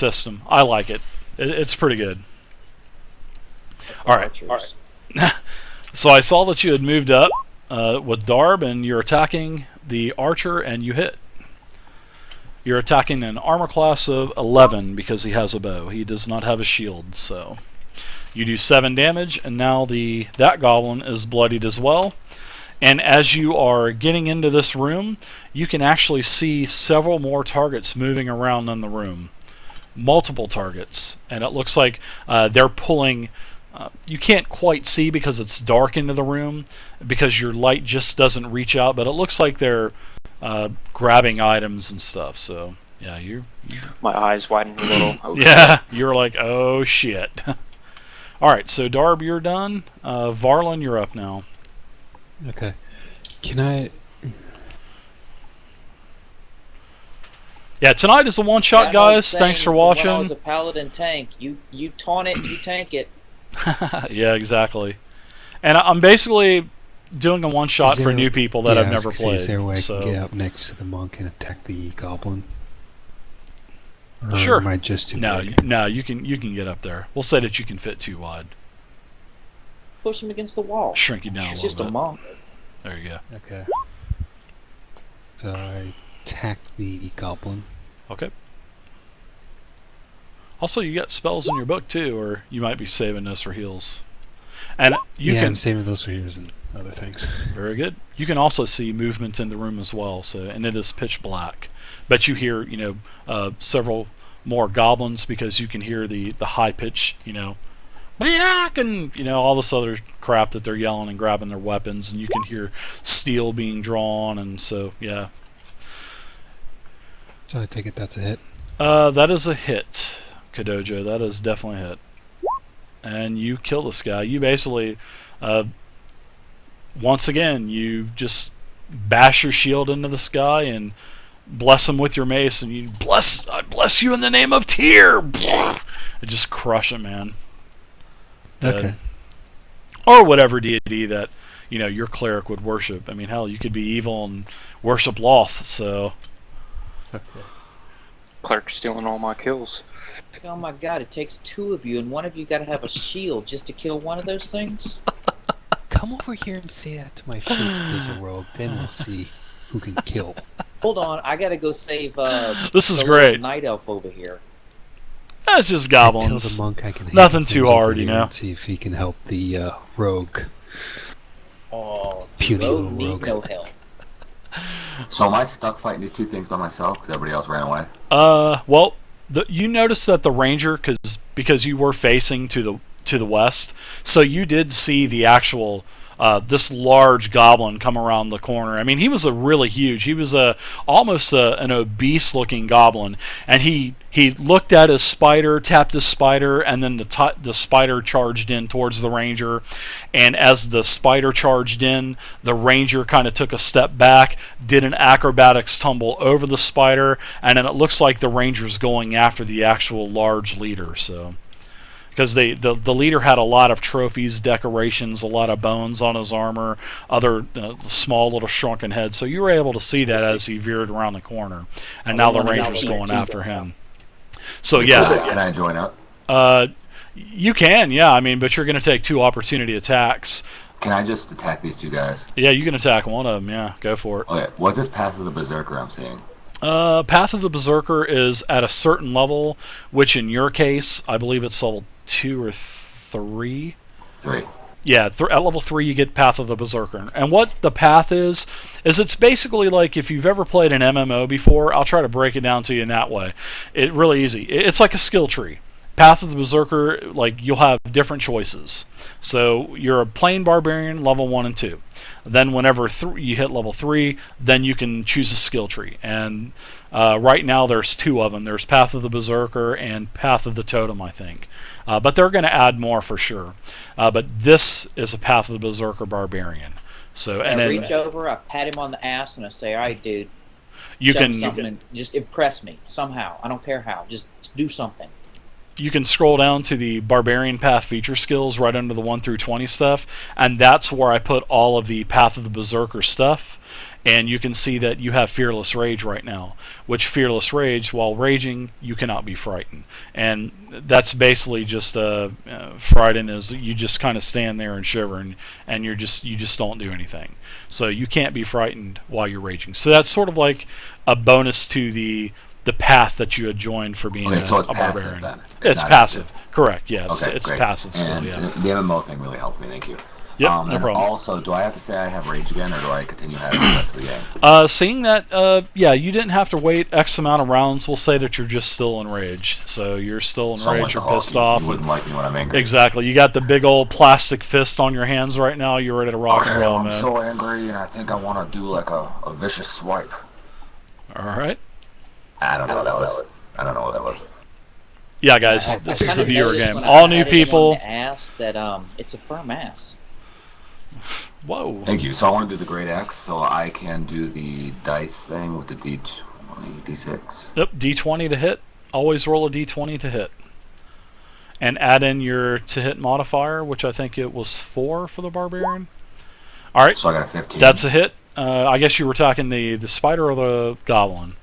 system. I like it. It's pretty good. All right. So I saw that you had moved up with Darb, and you're attacking the archer, and you hit. You're attacking an armor class of 11 because he has a bow. He does not have a shield, so you do 7 damage, and now that goblin is bloodied as well. And as you are getting into this room, you can actually see several more targets moving around in the room. Multiple targets, and it looks like they're pulling. You can't quite see because it's dark into the room because your light just doesn't reach out, but it looks like they're grabbing items and stuff. So yeah, my eyes widened a little. Okay. Yeah, you're like, oh shit. All right, so Darb, you're done. Varlin, you're up now. Okay. Can I? Yeah, tonight is a one-shot, guys. Thanks for watching. When I was a paladin tank, you taunt it, you tank it. Yeah, exactly. And I'm basically doing a one-shot for new people that I've never played. Is there a way I can get up next to the monk and attack the goblin? Or sure. Am I just too big? No, you can get up there. We'll say that you can fit too wide. Push him against the wall. Shrink you down a little bit. It's just a monk. There you go. Okay. So I attack the goblin. Okay. Also, you got spells in your book too, or you might be saving those for heals. And I'm saving those for heals and other things. Very good. You can also see movement in the room as well. And it is pitch black, but you hear several more goblins because you can hear the high pitch and all this other crap that they're yelling and grabbing their weapons, and you can hear steel being drawn, and so yeah. So I take it that's a hit? That is a hit, Kodojo. That is definitely a hit. And you kill this guy. You basically, once again, you just bash your shield into this guy and bless him with your mace, and I bless you in the name of Tyr. And just crush him, man. Okay. Or whatever deity that your cleric would worship. I mean, hell, you could be evil and worship Loth. So. Okay. Cleric stealing all my kills. Oh my god! It takes 2 of you, and one of you got to have a shield just to kill one of those things. Come over here and say that to my face, little rogue. Then we'll see who can kill. Hold on, I gotta go save. This is great. Night elf over here. That's just goblins. Tell the monk I can nothing too hard, and see if he can help the rogue. Oh, puny rogue need rogue. no help. So am I stuck fighting these 2 things by myself because everybody else ran away? Well, you noticed that the ranger, because you were facing to the west, so you did see the actual this large goblin come around the corner. I mean, he was he was almost an obese-looking goblin, and he looked at his spider, tapped his spider, and then the spider charged in towards the ranger. And as the spider charged in, the ranger kind of took a step back, did an acrobatics tumble over the spider, and then it looks like the ranger's going after the actual large leader. So. Because the leader had a lot of trophies, decorations, a lot of bones on his armor, other small little shrunken heads. So you were able to see that as he veered around the corner, and now the ranger's going after him. So yeah, can I join up? You can, yeah. I mean, but you're going to take 2 opportunity attacks. Can I just attack these 2 guys? Yeah, you can attack one of them. Yeah, go for it. Okay, what's this Path of the Berserker I'm seeing? Path of the Berserker is at a certain level, which in your case, I believe it's level 2 or 3. 3. Yeah, at level 3 you get Path of the Berserker. And what the path is it's basically like if you've ever played an MMO before, I'll try to break it down to you in that way. It's really easy. It's like a skill tree. Path of the Berserker, like you'll have different choices. So you're a plain barbarian, level 1 and 2. Then whenever you hit level 3, then you can choose a skill tree. And right now there's 2 of them. There's Path of the Berserker and Path of the Totem, I think. But they're going to add more for sure. But this is a Path of the Berserker Barbarian. So I reach over, I pat him on the ass, and I say, "All right, dude, you can just impress me somehow. I don't care how. Just do something." you can scroll down to the Barbarian Path feature skills right under the 1 through 20 stuff, and that's where I put all of the Path of the Berserker stuff. And you can see that you have Fearless Rage right now, which Fearless Rage, while raging, you cannot be frightened. And that's basically just frightened is you just kind of stand there and shiver, and you just don't do anything. So you can't be frightened while you're raging. So that's sort of like a bonus to the path that you had joined for being Okay, so it's a passive barbarian. then. It's not passive, active. correct? Yeah, Okay, it's great. passive skill. And Yeah. the MMO thing really helped me. Thank you. Yep, no and problem. Also, do I have to say I have rage again, or do I continue having the rest of the game? Seeing that, yeah, you didn't have to wait X amount of rounds. We'll say that you're just still enraged. So you're still So I'm enraged, like you're the pissed Hulk. off. You wouldn't like me when I'm angry. Exactly. You got the big old plastic fist on your hands right now. You're ready to rock and Okay, roll, I'm man. so angry, and I think I want to do like a vicious swipe. All right. I don't know what that was. I don't know what that was. Yeah, guys, I this is kinda a viewer noticed game. when I All new added it on people. the ass that it's a firm ass. Whoa. Thank you. So I want to do the Great X, so I can do the dice thing with the D20, D6. Yep, D20 to hit. Always roll a D20 to hit. And add in your to hit modifier, which I think it was 4 for the barbarian. All right, So I got a 15. that's a hit. I guess you were talking the spider or the goblin.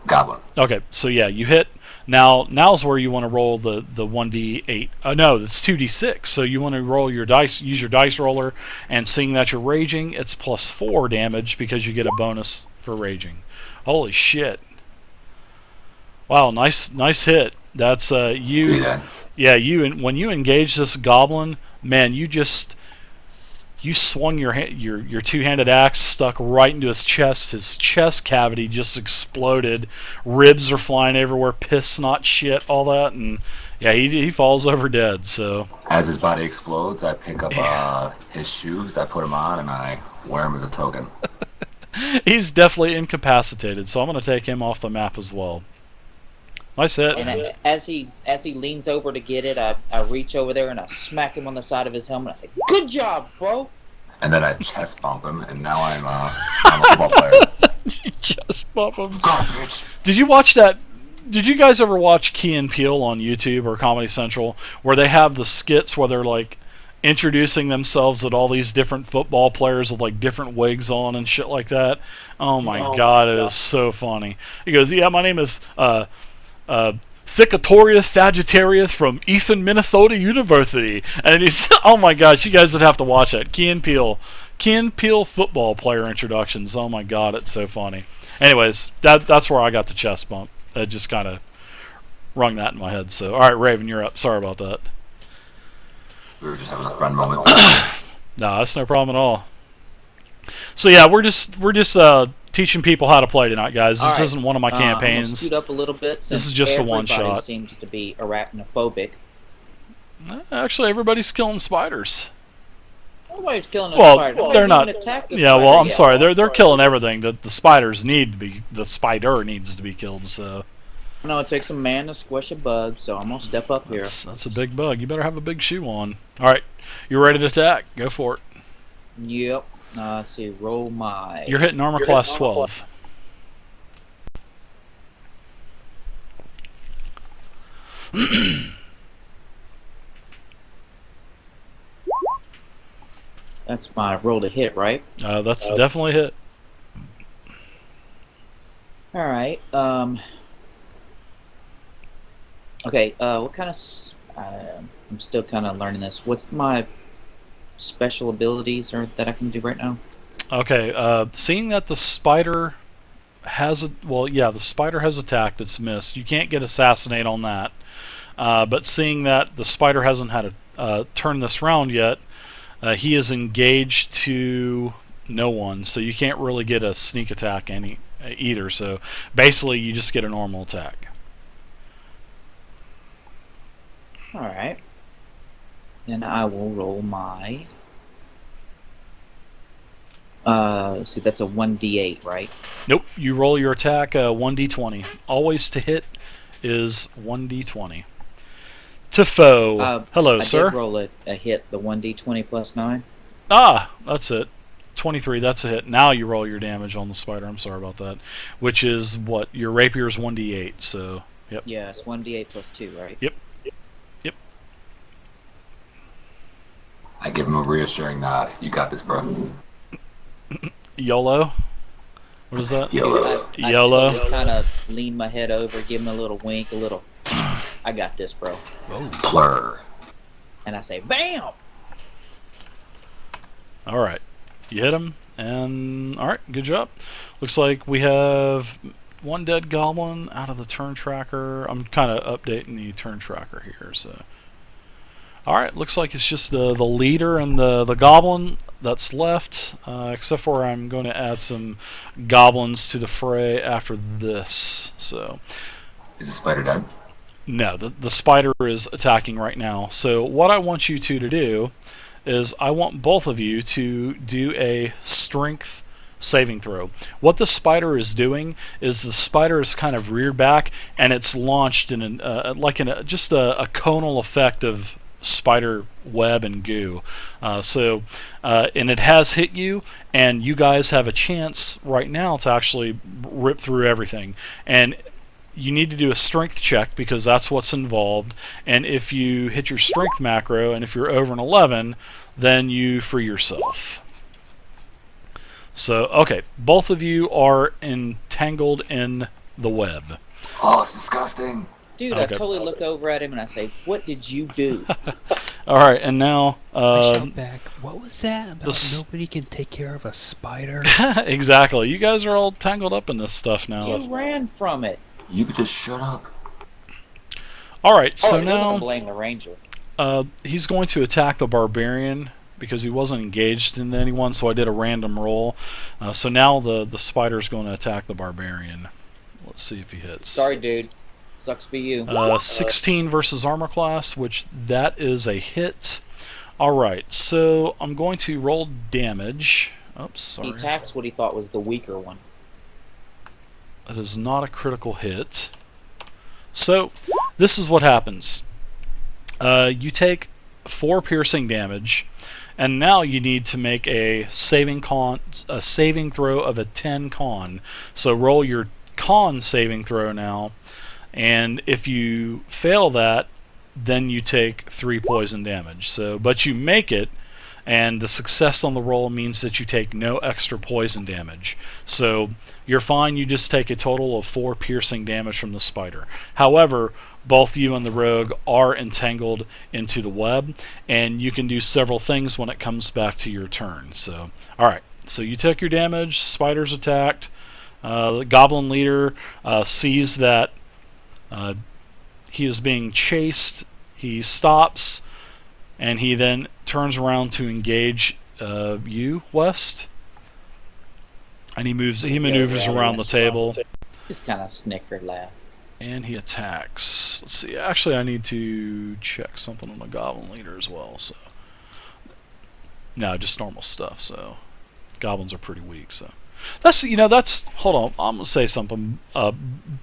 Goblin. Okay, so yeah, you hit. Now's where you want to roll the 1d8. No, it's 2d6. So you want to roll your dice, use your dice roller, and seeing that you're raging, it's +4 damage because you get a bonus for raging. Holy shit! Wow, nice hit. That's you. Yeah. Yeah, when you engage this goblin, man, you swung your two-handed axe, stuck right into his chest. His chest cavity just exploded. Ribs are flying everywhere, piss, snot, shit, all that, and yeah, he falls over dead. So As his body explodes, I pick up his shoes, I put them on, and I wear them as a token. he's definitely incapacitated. So I'm going to take him off the map as well. Nice hit. And as he leans over to get it, I reach over there and I smack him on the side of his helmet. I say, "Good job, bro." And then I chest bump him, and now I'm a football player. Just bump him. Go, bitch. Did you watch that? Did you guys ever watch Key and Peele on YouTube or Comedy Central, where they have the skits where they're like introducing themselves at all these different football players with like different wigs on and shit like that? Oh my god, it is so funny. He goes, "Yeah, my name is Thicatorius Sagittarius from Eastern Minnesota University," and he's oh my gosh, you guys would have to watch that. Key and Peele football player introductions. Oh my god, it's so funny. Anyways, that's where I got the chest bump. It just kind of rung that in my head. So all right, Raven, you're up. Sorry about that. We were just having a fun moment. No, that's no problem at all. So yeah, we're just teaching people how to play tonight, guys. This All right. isn't one of my I'm gonna campaigns. scoot up a little bit. This is just a one everybody shot. Seems to be arachnophobic. Actually, everybody's killing spiders. Nobody's killing a Well, spider. they're Nobody's not. even attacked the Yeah, spider well, I'm yet. sorry. They're killing everything. The spiders need to be. The spider needs to be killed. So No, it takes a man to squish a bug, so I'm gonna step up here. that's a big bug. You better have a big shoe on. All right, you're ready to attack. Go for it. Yep. Let's see. Roll my. You're hitting armor class 12. That's my roll to hit, right? That's definitely a hit. All right. Okay. What kind of? I'm still kind of learning this. What's my special abilities or that I can do right now? Okay. Seeing that the spider has the spider has attacked. It's missed. You can't get assassinate on that. But seeing that the spider hasn't had a turn this round yet, he is engaged to no one, so you can't really get a sneak attack either. So basically, you just get a normal attack. All right. Then I will roll my. Let's see, that's a 1d8, right? Nope. You roll your attack 1d20. Always to hit is 1d20. To foe. Hello, I sir. did roll a hit, the 1d20 plus 9. Ah, that's it. 23, that's a hit. Now you roll your damage on the spider. I'm sorry about that. Which is what? Your rapier's 1d8, so Yep. Yeah, it's 1d8 plus 2, right? Yep. Yep. I give him a reassuring nod. You got this, bro. YOLO. What is that? YOLO. I YOLO. totally kind of lean my head over, give him a little wink, a little, I got this, bro. Whoa. Plur. And I say, BAM! All right. You hit him, and all right, good job. Looks like we have one dead goblin out of the turn tracker. I'm kind of updating the turn tracker here. So, all right, looks like it's just the leader and the goblin that's left, except for I'm going to add some goblins to the fray after this. So, Is the spider dead? no, the spider is attacking right now. So what I want you two to do is I want both of you to do a strength saving throw. What the spider is doing is the spider is kind of reared back and it's launched in just a conal effect of spider web and goo. And it has hit you, and you guys have a chance right now to actually rip through everything. And you need to do a strength check because that's what's involved. And if you hit your strength macro, and if you're over an 11, then you free yourself. So, okay, both of you are entangled in the web. Oh, it's disgusting. Dude, Okay. I totally look over at him and I say, what did you do? All right, and now I shout back, what was that about s- nobody can take care of a spider? exactly. You guys are all tangled up in this stuff now. You ran from it. You could just shut up. All right, so So now now blame the ranger. he's going to attack the barbarian because he wasn't engaged in anyone, so I did a random roll. So now the spider's going to attack the barbarian. Let's see if he hits. Sorry, dude. Sucks to be you. 16 versus armor class, which that is a hit. All right, so I'm going to roll damage. Oops, sorry. He attacks what he thought was the weaker one. That is not a critical hit. So, this is what happens. You take 4 piercing damage, and now you need to make a saving throw of a 10 con. So roll your con saving throw now, and if you fail that, then you take 3 poison damage. So, but you make it, and the success on the roll means that you take no extra poison damage. So you're fine, you just take a total of 4 piercing damage from the spider. However, both you and the rogue are entangled into the web, and you can do several things when it comes back to your turn. So, alright, so you took your damage, spider's attacked, the goblin leader sees that he is being chased, he stops, and he then turns around to engage you, West, and he maneuvers around the table, Just kind of snickered laugh. and he attacks. Let's see. Actually, I need to check something on the goblin leader as well. So, no, just normal stuff. So, goblins are pretty weak. So, that's hold on. I'm gonna say something.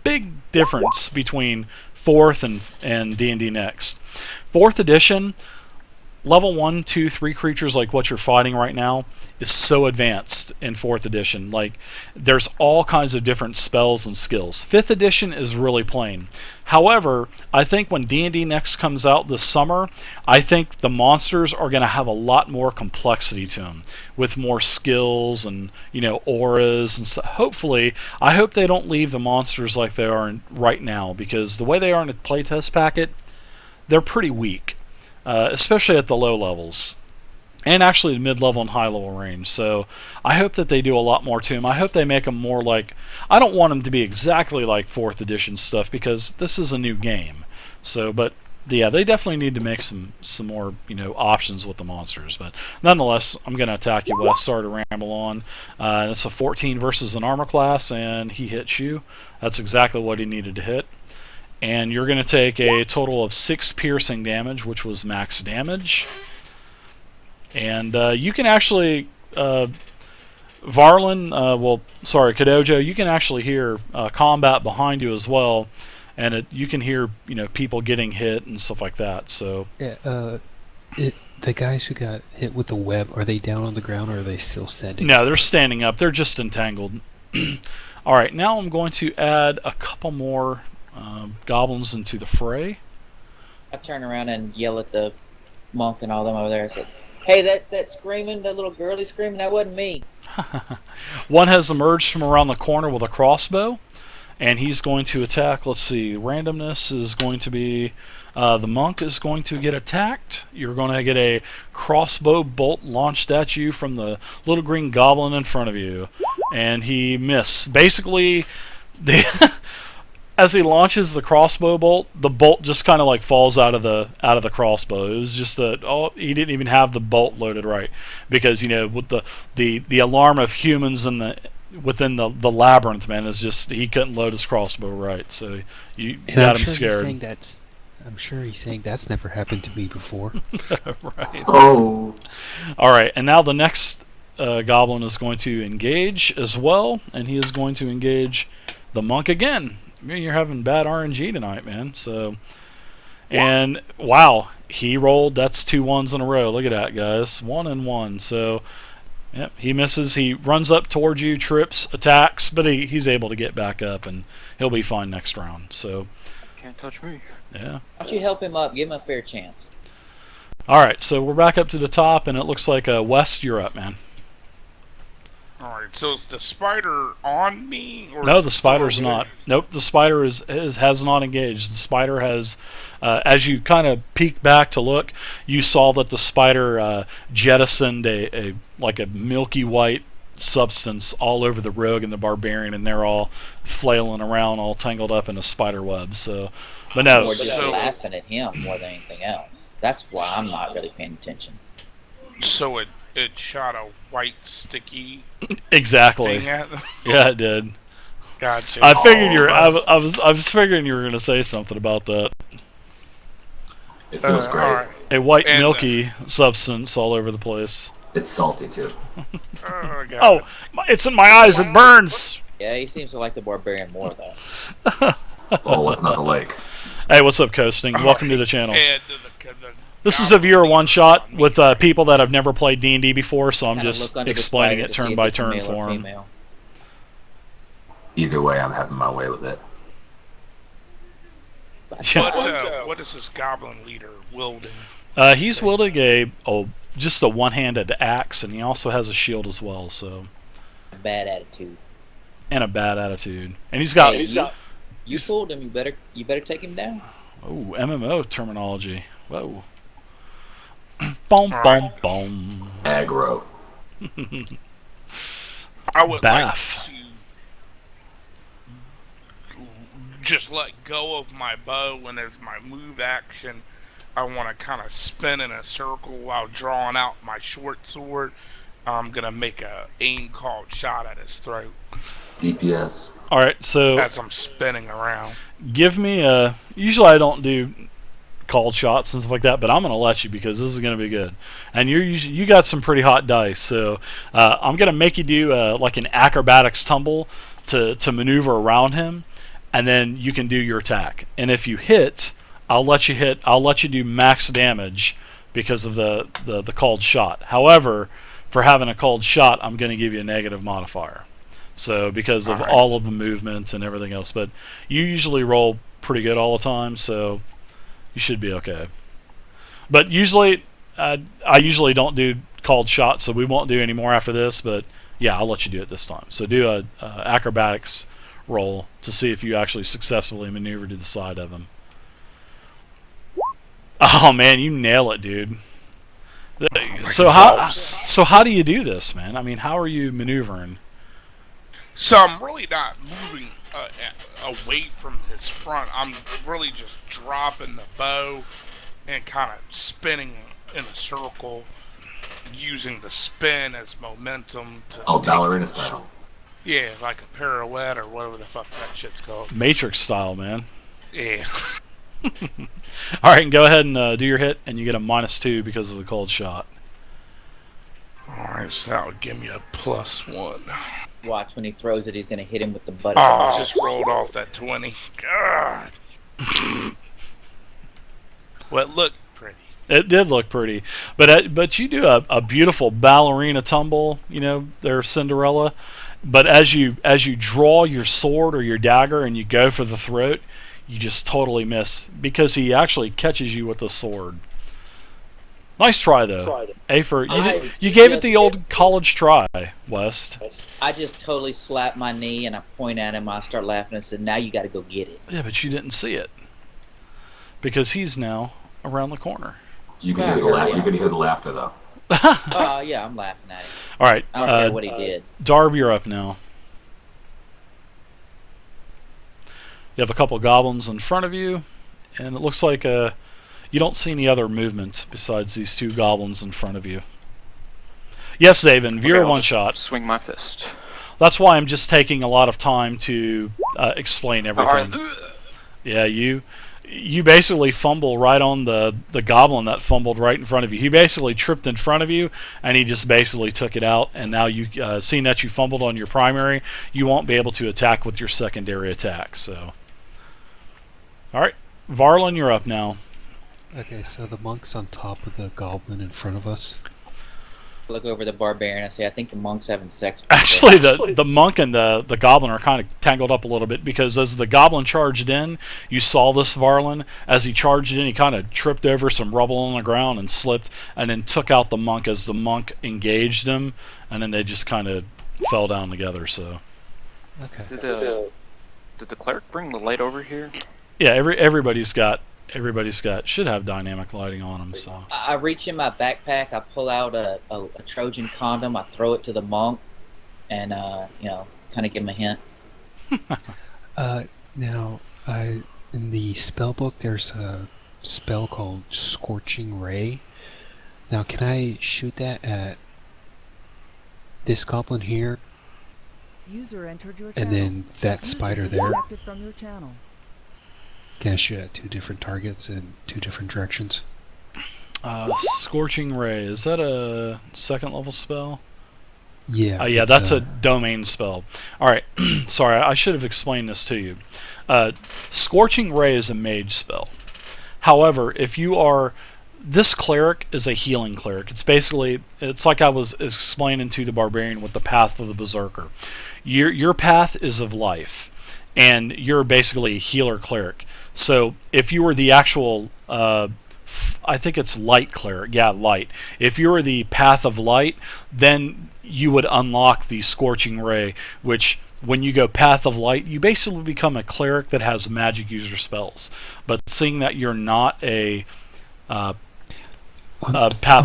Big difference between 4th and D&D Next. 4th edition. Level 1, 2, 3 creatures like what you're fighting right now is so advanced in 4th edition. Like, there's all kinds of different spells and skills. 5th edition is really plain. However, I think when D&D Next comes out this summer, I think the monsters are going to have a lot more complexity to them, with more skills and auras and so. Hopefully, I hope they don't leave the monsters like they are right now, because the way they are in a playtest packet, they're pretty weak. Especially at the low levels, and actually the mid-level and high-level range. So I hope that they do a lot more to them. I hope they make them more like... I don't want them to be exactly like 4th edition stuff, because this is a new game. So, but yeah, they definitely need to make some more options with the monsters. But nonetheless, I'm going to attack you, Wes. Sorry to ramble on. It's a 14 versus an armor class, and he hits you. That's exactly what he needed to hit. And you're going to take a total of 6 piercing damage, which was max damage. And you can actually, Kodojo, you can actually hear combat behind you as well, and you can hear people getting hit and stuff like that. So Yeah, the guys who got hit with the web, are they down on the ground or are they still standing? no, they're standing up. They're just entangled. All right, now I'm going to add a couple more goblins into the fray. I turn around and yell at the monk and all them over there. I said, "Hey, that screaming, that little girlie screaming, that wasn't me." One has emerged from around the corner with a crossbow, and he's going to attack. Let's see. Randomness is going to be the monk is going to get attacked. You're going to get a crossbow bolt launched at you from the little green goblin in front of you, and he missed. Basically, as he launches the crossbow bolt, the bolt just kind of like falls out of the crossbow. It was just he didn't even have the bolt loaded right, because with the alarm of humans within the labyrinth, man, is just he couldn't load his crossbow right, so you got him scared. I'm sure he's saying that's never happened to me before. Right. Oh. All right, and now the next goblin is going to engage as well, and he is going to engage the monk again. You're having bad RNG tonight, man. So, and wow, he rolled. That's 2 1s in a row. Look at that, guys. 1 and 1. So, yep, he misses. He runs up towards you, trips, attacks, but he's able to get back up, and he'll be fine next round. So, Can't touch me. yeah. Why don't you help him up? Give him a fair chance. All right, so we're back up to the top, and it looks like West, you're up, man. Alright, so is the spider on me? Or No, is the it spider's still not. engaged? Nope, the spider has not engaged. The spider has, as you kind of peek back to look, you saw that the spider jettisoned a milky white substance all over the rogue and the barbarian, and they're all flailing around, all tangled up in a spider web. So, but no, Or just So- laughing at him more than anything else. That's why I'm not really paying attention. So it shot a white sticky exactly. thing at them? Yeah, it did. Gotcha. I figured Oh, I was figuring you were going to say something about that. It feels great. alright. A white And, milky substance all over the place. It's salty too. God. Oh, it's in my eyes. It burns. Yeah, he seems to like the barbarian more though. Oh, what's not the lake? Hey, what's up, Coasting? Welcome to the channel. And This is a viewer one-shot with people that have never played D&D before, so I'm Kinda just look under the explaining spider it to see turn if by it's a turn male or for him. female. Either way, I'm having my way with it. what is this goblin leader wielding? He's wielding just a one-handed axe, and he also has a shield as well. So, Bad attitude. and a bad attitude, and he's got You fooled him. You better take him down. oh MMO terminology. Whoa. Boom, boom, boom. Aggro. I would Baff. like to just let go of my bow, and as my move action, I want to kind of spin in a circle while drawing out my short sword. I'm gonna make a aim called shot at his throat DPS. All right, so as I'm spinning around. give me a. Usually, I don't do called shots and stuff like that, but I'm gonna let you because this is gonna be good. And you got some pretty hot dice, so I'm gonna make you do like an acrobatics tumble to maneuver around him, and then you can do your attack. And if you hit, I'll let you do max damage because of the called shot. However, for having a called shot, I'm gonna give you a negative modifier. So because of all of the movement and everything else, but you usually roll pretty good all the time, so you should be okay. But usually, I usually don't do called shots, so we won't do any more after this. But yeah, I'll let you do it this time. So do a acrobatics roll to see if you actually successfully maneuver to the side of him. Oh man, you nail it, dude. So how do you do this, man? I mean, how are you maneuvering? So I'm really not moving away from his front. I'm really just dropping the bow and kind of spinning in a circle, using the spin as momentum to. Oh, take ballerina the style. Yeah, like a pirouette or whatever the fuck that shit's called. Matrix style, man. Yeah. All right, go ahead and do your hit, and you get a -2 because of the cold shot. Alright, so that would give me a +1. Watch when he throws it, he's gonna hit him with the butt. Oh, of I the just rolled off that 20. God. Well, it looked pretty. It did look pretty, but you do a beautiful ballerina tumble, there, Cinderella. But as you draw your sword or your dagger and you go for the throat, You just totally miss because he actually catches you with a sword. Nice try though. A for you gave it the old college try, West. I just totally slapped my knee and I point at him. I start laughing and said, "Now you got to go get it." Yeah, but you didn't see it because he's now around the corner. You can hear the laughter though. Yeah, I'm laughing at him. All right, I don't care what he did. Darb, you're up now. You have a couple goblins in front of you, and it looks like you don't see any other movement besides these two goblins in front of you. Yes, Zaven, viewer one shot. Swing my fist. That's why I'm just taking a lot of time to explain everything. Yeah, you basically fumble right on the goblin that fumbled right in front of you. He basically tripped in front of you, and he just basically took it out. And now you, seeing that you fumbled on your primary, you won't be able to attack with your secondary attack. So, all right, Varlin, you're up now. Okay, so the monk's on top of the goblin in front of us. I look over the barbarian and I say, "I think the monk's having sex." Actually, the monk and the goblin are kind of tangled up a little bit because as the goblin charged in, you saw this Varlin. As he charged in, he kind of tripped over some rubble on the ground and slipped, and then took out the monk as the monk engaged him, and then they just kind of fell down together. So, Okay. Did the cleric bring the light over here? yeah, everybody's got should have dynamic lighting on them. So I reach in my backpack, I pull out a Trojan condom, I throw it to the monk, and kind of give him a hint. Now, in the spell book, there's a spell called Scorching Ray. Now, can I shoot that at this goblin here, User entered your and channel. then that User spider there? disconnected from your channel. Can I shoot at two different targets in two different directions? Scorching Ray, is that a second level spell? Yeah. Yeah, that's a domain spell. All right, sorry, I should have explained this to you. Scorching Ray is a mage spell. However, if you are this cleric is a healing cleric. It's like I was explaining to the barbarian with the path of the berserker. Your path is of life, and you're basically a healer cleric. So if you were the actual, I think it's light cleric, yeah, light. If you were the path of light, then you would unlock the Scorching Ray, which when you go Path of Light, you basically become a cleric that has magic user spells. But seeing that you're not a Path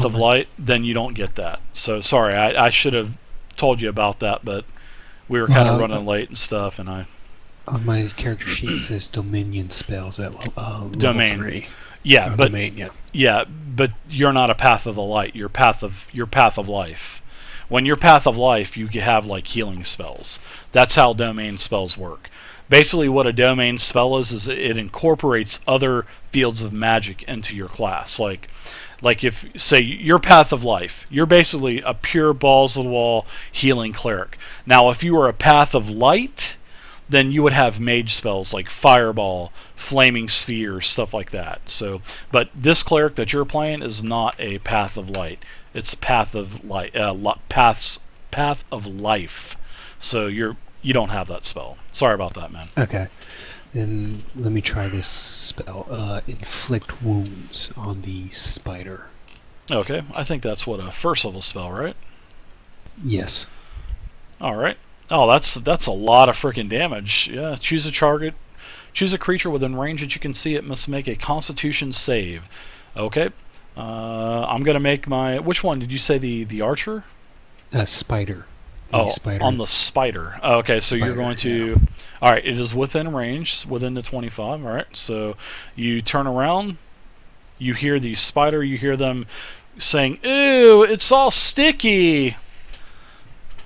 of Light, then you don't get that. So sorry, I should have told you about that, but we were kind of running late and stuff, and I... On my character sheet says Dominion spells at level Domain. 3. Yeah, but Domain, yeah. Yeah, but you're not a Path of the Light. You're Path of Life. When you're Path of Life, you have like healing spells. That's how domain spells work. Basically, what a domain spell is it incorporates other fields of magic into your class. Like if, say, you're Path of Life, you're basically a pure balls to the wall healing cleric. Now, if you were a Path of Light, then you would have mage spells like Fireball, Flaming Sphere, stuff like that. So, but this cleric that you're playing is not a Path of Light. It's Path of Light, Path of Life. So you don't have that spell. Sorry about that, man. Okay. Then let me try this spell. Inflict wounds on the spider. Okay, I think that's what a first level spell, right? Yes. All right. Oh, that's a lot of freaking damage. Yeah, choose a target. Choose a creature within range that you can see. It must make a Constitution save. Okay. I'm gonna make my. Which one did you say? The archer? Spider. Spider. On the spider. Okay, so you're going to. Yeah. All right, it is within range, within the 25. All right, so you turn around. You hear the spider. You hear them saying, "Ew, it's all sticky."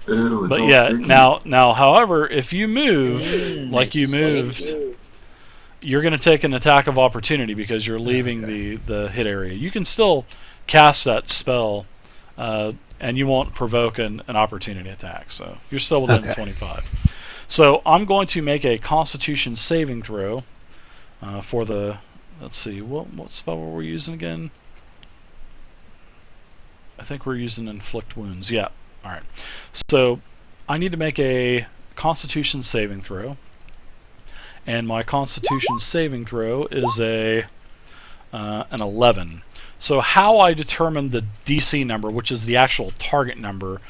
Ew, it's but all yeah, sticky. now, however, if you move like you moved, you're going to take an attack of opportunity because you're leaving the hit area. You can still cast that spell, and you won't provoke an opportunity attack. So you're still within 25. So I'm going to make a Constitution saving throw for the. Let's see, what spell were we using again? I think we're using Inflict Wounds. Yeah. All right. So I need to make a Constitution saving throw. and my Constitution saving throw is an 11. So how I determine the DC number, which is the actual target number,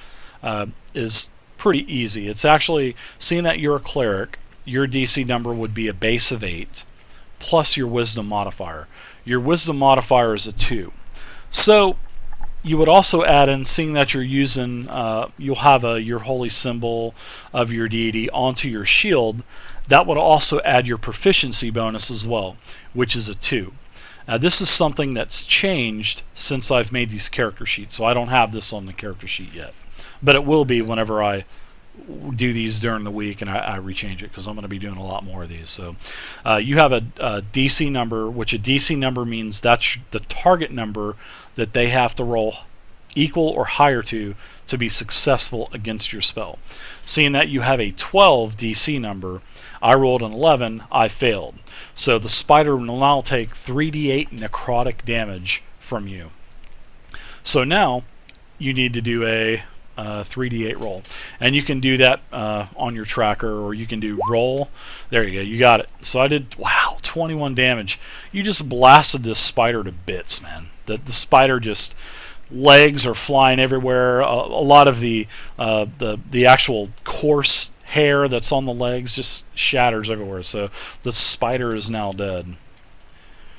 is pretty easy. It's actually, seeing that you're a cleric, your DC number would be a base of 8 plus your wisdom modifier. Your wisdom modifier is a 2. So you would also add in, seeing that you're using, you'll have your holy symbol of your deity onto your shield. That would also add your proficiency bonus as well, which is a 2. This is something that's changed since I've made these character sheets, so I don't have this on the character sheet yet. But it will be whenever I do these during the week and I rechange it, because I'm going to be doing a lot more of these. So you have a DC number, which a DC number means that's the target number that they have to roll equal or higher to be successful against your spell. Seeing that you have a 12 DC number, I rolled an 11, I failed. So the spider will now take 3d8 necrotic damage from you. So now you need to do a 3d8 roll. And you can do that on your tracker, or you can do roll. There you go, you got it. So I did, wow, 21 damage. You just blasted this spider to bits, man. The spider just, legs are flying everywhere. A lot of the actual coarse hair that's on the legs just shatters everywhere. So the spider is now dead.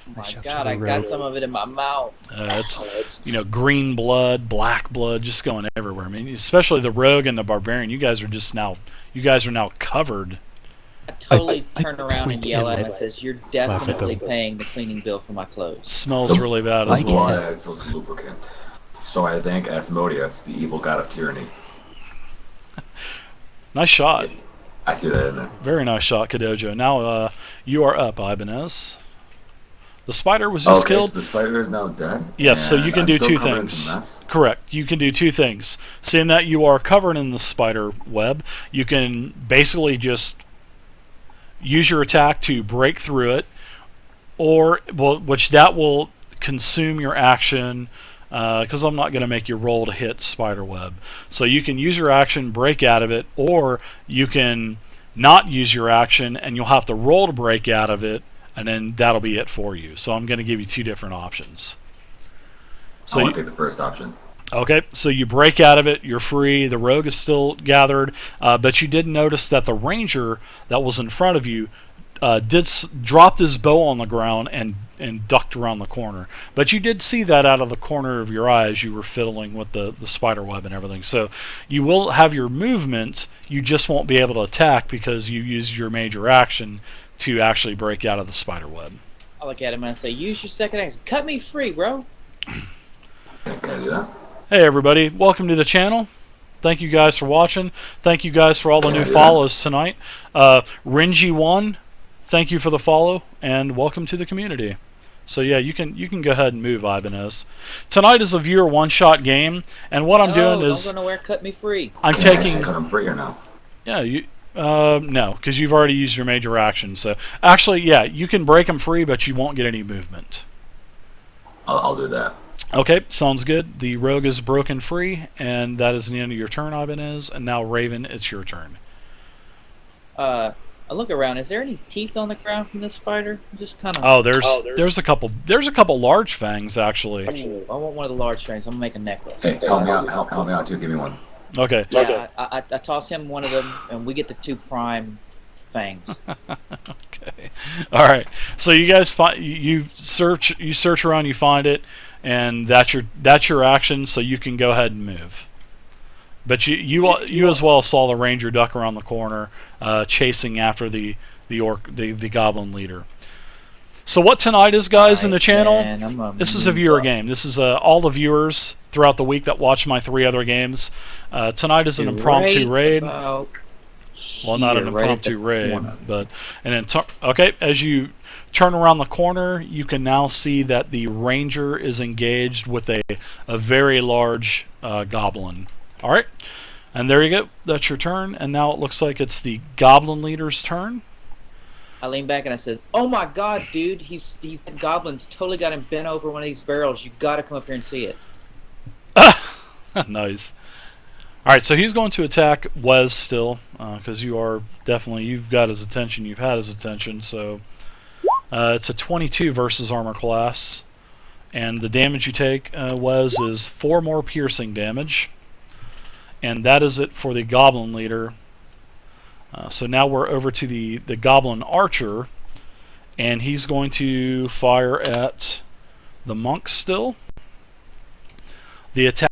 Oh my god, I got some of it in my mouth. It's green blood, black blood, just going everywhere. I mean, especially the rogue and the barbarian. You guys are now covered. I totally turn around and yell at him and says, "You're definitely paying the cleaning bill for my clothes." Smells really bad as well. Blood adds those lubricant. So I thank Asmodeus, the evil god of tyranny. Nice shot. I threw that in there. Very nice shot, Kodojo. Now you are up, Ibanez. The spider was just killed. So the spider is now dead? Yes, so you can do two things. Correct. You can do two things. Seeing that you are covered in the spider web, you can basically just use your attack to break through it, or which that will consume your action, because I'm not going to make you roll to hit spider web. So you can use your action, break out of it, or you can not use your action and you'll have to roll to break out of it, and then that'll be it for you. So I'm going to give you two different options. So I want to take the first option. Okay, so you break out of it, you're free, the rogue is still gathered, but you did notice that the ranger that was in front of you dropped his bow on the ground and ducked around the corner. But you did see that out of the corner of your eye as you were fiddling with the spider web and everything. So you will have your movement, you just won't be able to attack because you used your major action to actually break out of the spider web. I look at him and I say, use your second action. Cut me free, bro. Can I do that? Hey everybody, welcome to the channel. Thank you guys for watching. Thank you guys for all the new follows tonight. Renji1, thank you for the follow, and welcome to the community. So yeah, you can go ahead and move, Ibanez. Tonight is a viewer one-shot game, and what I'm doing is I'm going to wear cut me free. I'm Can I taking. actually cut him free or no? Yeah, no, because you've already used your major action. So actually, yeah, you can break them free, but you won't get any movement. I'll do that. Okay, sounds good. The rogue is broken free, and that is the end of your turn, Ibanez. And now, Raven, it's your turn. I look around. Is there any teeth on the ground from this spider? Just kind of. Oh, there's a couple. There's a couple large fangs actually. I want one of the large fangs. I'm gonna make a necklace. Hey, help me out. Help me out too. Give me one. Okay. Yeah, I toss him one of them, and we get the 2 prime fangs. Okay. All right. So you guys you search around, you find it, and that's your action. So you can go ahead and move. But you as well saw the ranger duck around the corner, chasing after the goblin leader. So what tonight is, guys, in the channel? This is a viewer game. This is all the viewers throughout the week that watch my 3 other games. Tonight is an impromptu raid. Well, not an impromptu raid, but okay. As you turn around the corner, you can now see that the ranger is engaged with a very large goblin. All right, and there you go. That's your turn, and now it looks like it's the goblin leader's turn. I lean back and I says, "Oh my God, dude! He's goblins totally got him bent over one of these barrels. You got to come up here and see it." Nice. All right, so he's going to attack Wes still, because you've got his attention. You've had his attention. So it's a 22 versus armor class, and the damage you take, Wes, is 4 more piercing damage, and that is it for the Goblin Leader. So now we're over to the Goblin Archer, and he's going to fire at the monk still. The attack